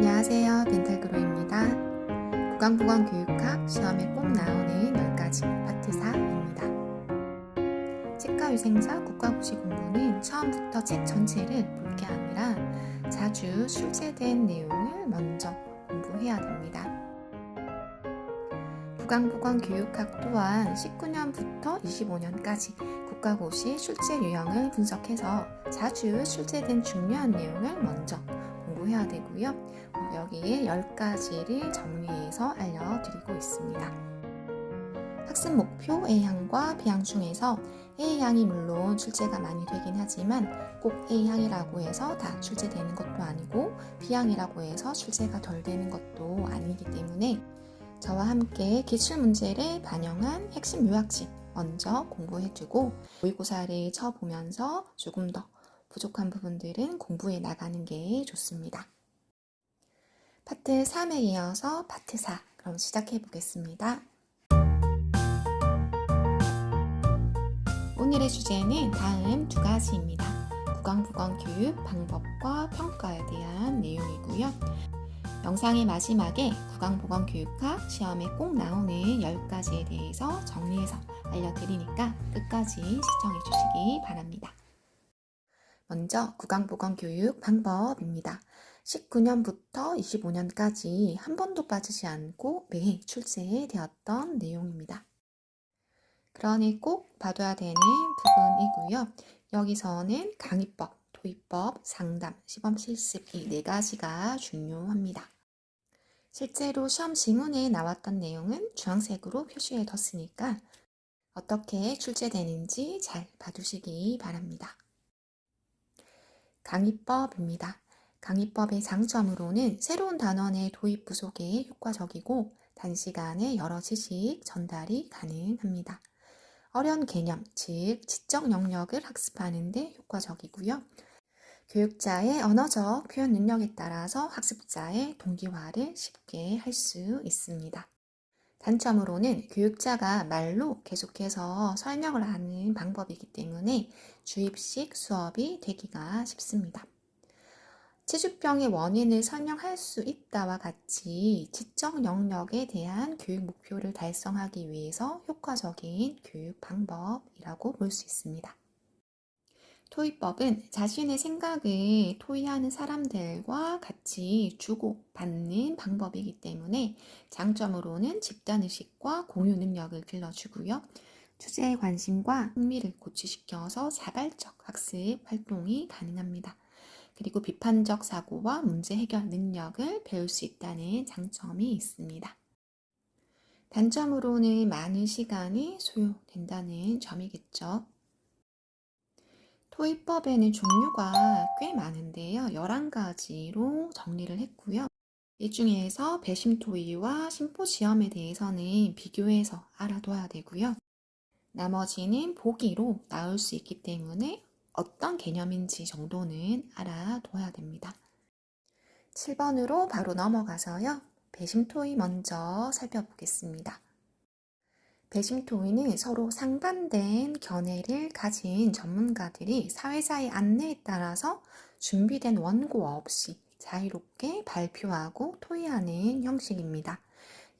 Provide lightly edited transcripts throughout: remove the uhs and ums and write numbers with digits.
안녕하세요. 벤탈그로입니다. 국왕보건 교육학 시험에 꼭 나오는 10가지 파트 4입니다. 치과위생사 국가고시 공부는 처음부터 책 전체를 볼 게 아니라 자주 출제된 내용을 먼저 공부해야 됩니다. 국왕보건 교육학 또한 19년부터 25년까지 국가고시 출제 유형을 분석해서 자주 출제된 중요한 내용을 먼저 공부해야 되고요. 여기에 10가지를 정리해서 알려드리고 있습니다. 학습 목표 A항과 B항 중에서 A항이 물론 출제가 많이 되긴 하지만 꼭 A항이라고 해서 다 출제되는 것도 아니고 B항이라고 해서 출제가 덜 되는 것도 아니기 때문에 저와 함께 기출문제를 반영한 핵심 요약집 먼저 공부해주고 모의고사를 쳐보면서 조금 더 부족한 부분들은 공부해 나가는 게 좋습니다. 파트 3에 이어서 파트 4 그럼 시작해 보겠습니다. 오늘의 주제는 다음 2가지입니다. 국왕보건 교육 방법과 평가에 대한 내용이고요. 영상의 마지막에 국왕보건 교육학 시험에 꼭 나오는 10가지에 대해서 정리해서 알려드리니까 끝까지 시청해 주시기 바랍니다. 먼저 국왕보건 교육 방법입니다. 19년부터 25년까지 한 번도 빠지지 않고 매해 출제되었던 내용입니다. 그러니 꼭 봐둬야 되는 부분이고요. 여기서는 강의법, 도입법, 상담, 시범 실습 이 4가지가 중요합니다. 실제로 시험 지문에 나왔던 내용은 주황색으로 표시해 뒀으니까 어떻게 출제되는지 잘 봐두시기 바랍니다. 강의법입니다. 강의법의 장점으로는 새로운 단원의 도입 부속에 효과적이고 단시간에 여러 지식 전달이 가능합니다. 어려운 개념, 즉 지적 영역을 학습하는 데 효과적이고요. 교육자의 언어적 표현 능력에 따라서 학습자의 동기화를 쉽게 할 수 있습니다. 단점으로는 교육자가 말로 계속해서 설명을 하는 방법이기 때문에 주입식 수업이 되기가 쉽습니다. 치주병의 원인을 설명할 수 있다와 같이 지적 영역에 대한 교육 목표를 달성하기 위해서 효과적인 교육 방법이라고 볼 수 있습니다. 토의법은 자신의 생각을 토의하는 사람들과 같이 주고받는 방법이기 때문에 장점으로는 집단의식과 공유 능력을 길러주고요. 주제에 관심과 흥미를 고취시켜서 자발적 학습 활동이 가능합니다. 그리고 비판적 사고와 문제 해결 능력을 배울 수 있다는 장점이 있습니다. 단점으로는 많은 시간이 소요된다는 점이겠죠. 토의법에는 종류가 꽤 많은데요. 11가지로 정리를 했고요. 이 중에서 배심 토의와 심포지엄에 대해서는 비교해서 알아둬야 되고요. 나머지는 보기로 나올 수 있기 때문에 어떤 개념인지 정도는 알아둬야 됩니다. 7번으로 바로 넘어가서요. 배심 토의 먼저 살펴보겠습니다. 배심 토의는 서로 상반된 견해를 가진 전문가들이 사회자의 안내에 따라서 준비된 원고 없이 자유롭게 발표하고 토의하는 형식입니다.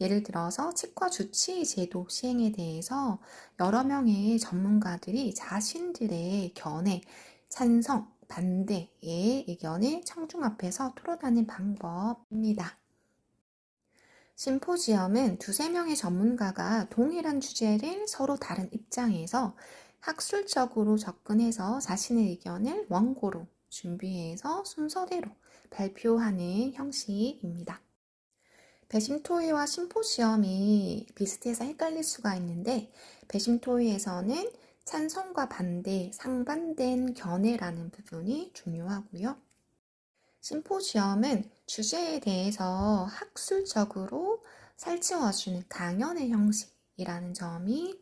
예를 들어서 치과 주치 제도 시행에 대해서 여러 명의 전문가들이 자신들의 견해, 찬성, 반대의 의견을 청중 앞에서 토론하는 방법입니다. 심포지엄은 2~3명의 전문가가 동일한 주제를 서로 다른 입장에서 학술적으로 접근해서 자신의 의견을 원고로 준비해서 순서대로 발표하는 형식입니다. 배심토의와 심포지엄이 비슷해서 헷갈릴 수가 있는데 배심토의에서는 찬성과 반대, 상반된 견해라는 부분이 중요하고요. 심포지엄은 주제에 대해서 학술적으로 살찌워주는 강연의 형식이라는 점이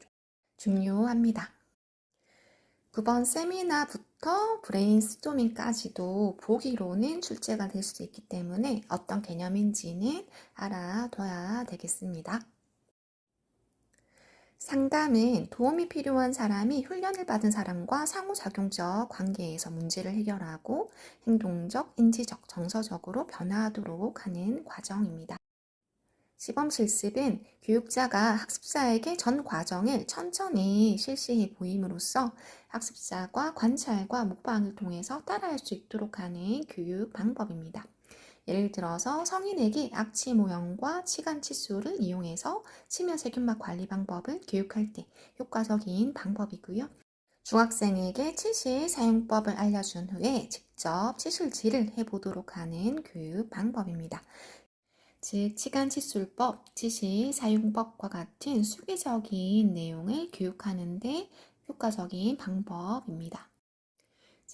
중요합니다. 9번 세미나부터 브레인스토밍까지도 보기로는 출제가 될 수 있기 때문에 어떤 개념인지는 알아둬야 되겠습니다. 상담은 도움이 필요한 사람이 훈련을 받은 사람과 상호작용적 관계에서 문제를 해결하고 행동적, 인지적, 정서적으로 변화하도록 하는 과정입니다. 시범 실습은 교육자가 학습자에게 전 과정을 천천히 실시해 보임으로써 학습자가 관찰과 목방을 통해서 따라할 수 있도록 하는 교육 방법입니다. 예를 들어서 성인에게 악취 모형과 치간 칫솔을 이용해서 치면 세균막 관리 방법을 교육할 때 효과적인 방법이고요. 중학생에게 치실 사용법을 알려준 후에 직접 치실질을 해보도록 하는 교육 방법입니다. 즉, 치간 칫솔법, 치실 사용법과 같은 수기적인 내용을 교육하는데 효과적인 방법입니다.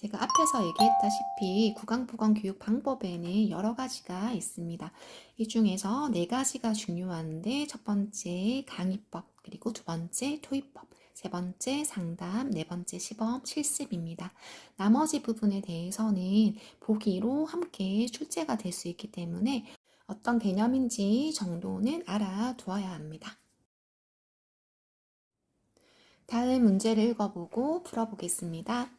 제가 앞에서 얘기했다시피 구강보건 교육 방법에는 여러 가지가 있습니다. 이 중에서 네 가지가 중요한데 첫 번째 강의법, 그리고 두 번째 토의법, 세 번째 상담, 네 번째 시범 실습입니다. 나머지 부분에 대해서는 보기로 함께 출제가 될 수 있기 때문에 어떤 개념인지 정도는 알아두어야 합니다. 다음 문제를 읽어보고 풀어보겠습니다.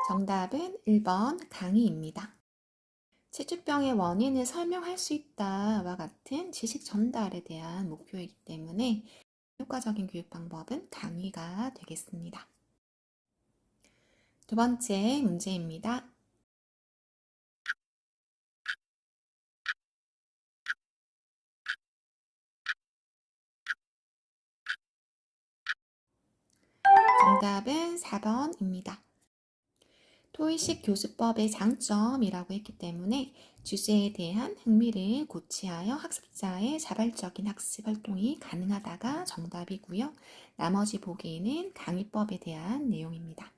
정답은 1번 강의입니다. 치주병의 원인을 설명할 수 있다와 같은 지식 전달에 대한 목표이기 때문에 효과적인 교육 방법은 강의가 되겠습니다. 두 번째 문제입니다. 정답은 4번입니다. 토의식 교수법의 장점이라고 했기 때문에 주제에 대한 흥미를 고취하여 학습자의 자발적인 학습 활동이 가능하다가 정답이고요. 나머지 보기에는 강의법에 대한 내용입니다.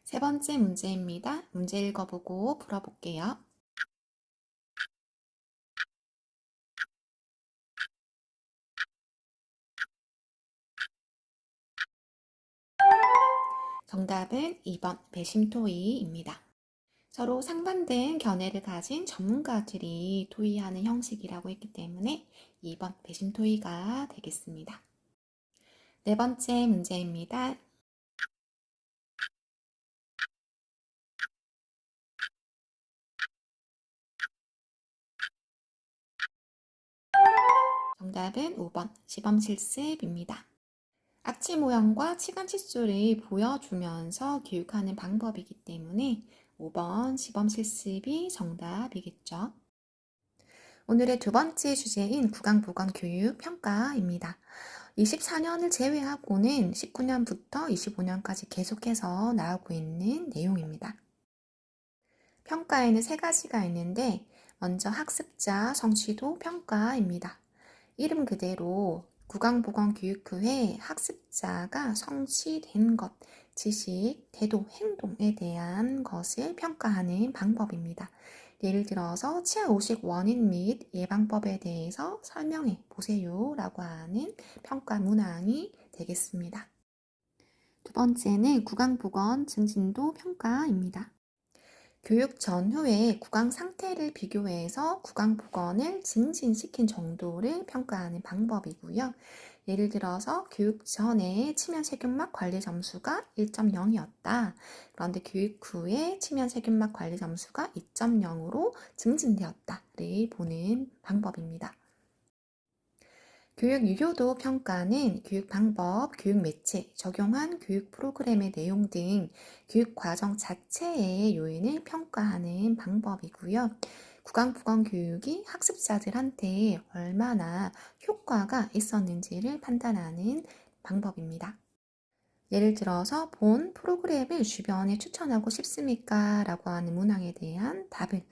세 번째 문제입니다. 문제 읽어보고 풀어볼게요. 정답은 2번 배심토의입니다. 서로 상반된 견해를 가진 전문가들이 토의하는 형식이라고 했기 때문에 2번 배심토의가 되겠습니다. 네 번째 문제입니다. 정답은 5번 시범 실습입니다. 악취 모형과 치간 칫솔을 보여주면서 교육하는 방법이기 때문에 5번 시범 실습이 정답이겠죠. 오늘의 두 번째 주제인 구강보건 교육 평가입니다. 24년을 제외하고는 19년부터 25년까지 계속해서 나오고 있는 내용입니다. 평가에는 세 가지가 있는데 먼저 학습자 성취도 평가입니다. 이름 그대로 구강보건 교육 후에 학습자가 성취된 것, 지식, 태도, 행동에 대한 것을 평가하는 방법입니다. 예를 들어서 치아 오식 원인 및 예방법에 대해서 설명해 보세요 라고 하는 평가 문항이 되겠습니다. 두 번째는 구강보건 증진도 평가입니다. 교육 전후의 구강 상태를 비교해서 구강 보건을 증진시킨 정도를 평가하는 방법이고요. 예를 들어서 교육 전에 치면 세균막 관리 점수가 1.0이었다. 그런데 교육 후에 치면 세균막 관리 점수가 2.0으로 증진되었다를 보는 방법입니다. 교육 유효도 평가는 교육 방법, 교육 매체, 적용한 교육 프로그램의 내용 등 교육 과정 자체의 요인을 평가하는 방법이고요. 구강보건 교육이 학습자들한테 얼마나 효과가 있었는지를 판단하는 방법입니다. 예를 들어서 본 프로그램을 주변에 추천하고 싶습니까? 라고 하는 문항에 대한 답을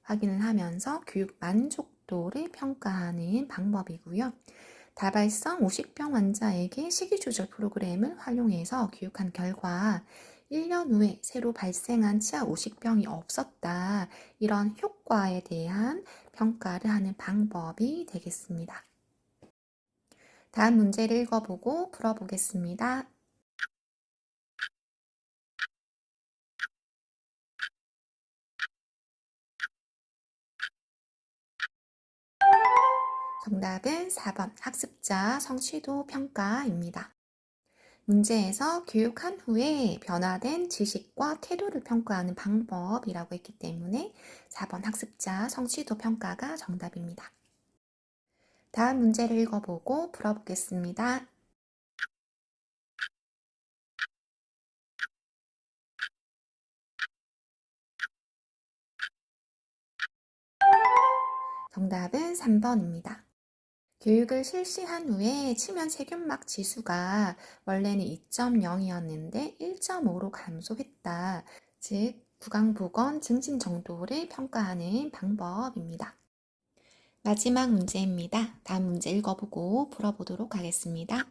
확인을 하면서 교육 만족도를 평가하는 방법이고요. 다발성 오식병 환자에게 식이조절 프로그램을 활용해서 교육한 결과 1년 후에 새로 발생한 치아 오식병이 없었다. 이런 효과에 대한 평가를 하는 방법이 되겠습니다. 다음 문제를 읽어보고 풀어보겠습니다. 정답은 4번 학습자 성취도 평가입니다. 문제에서 교육한 후에 변화된 지식과 태도를 평가하는 방법이라고 했기 때문에 4번 학습자 성취도 평가가 정답입니다. 다음 문제를 읽어보고 풀어보겠습니다. 정답은 3번입니다. 교육을 실시한 후에 치면 세균막 지수가 원래는 2.0이었는데 1.5로 감소했다. 즉, 구강보건 증진 정도를 평가하는 방법입니다. 마지막 문제입니다. 다음 문제 읽어보고 풀어보도록 하겠습니다.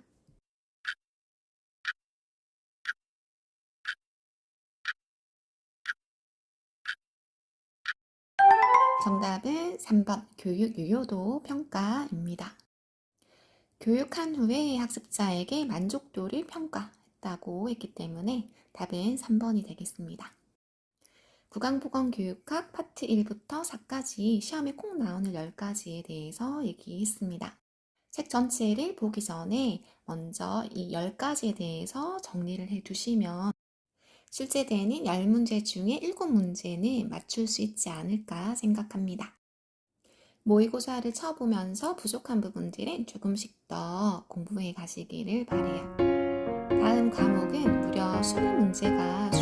정답은 3번 교육 유효도 평가입니다. 교육한 후에 학습자에게 만족도를 평가했다고 했기 때문에 답은 3번이 되겠습니다. 구강보건교육학 파트 1부터 4까지 시험에 꼭 나오는 10가지에 대해서 얘기했습니다. 책 전체를 보기 전에 먼저 이 10가지에 대해서 정리를 해두시면 출제되는 10문제 중에 7문제는 맞출 수 있지 않을까 생각합니다. 모의고사를 쳐보면서 부족한 부분들은 조금씩 더 공부해 가시기를 바라요. 다음 과목은 무려 20문제가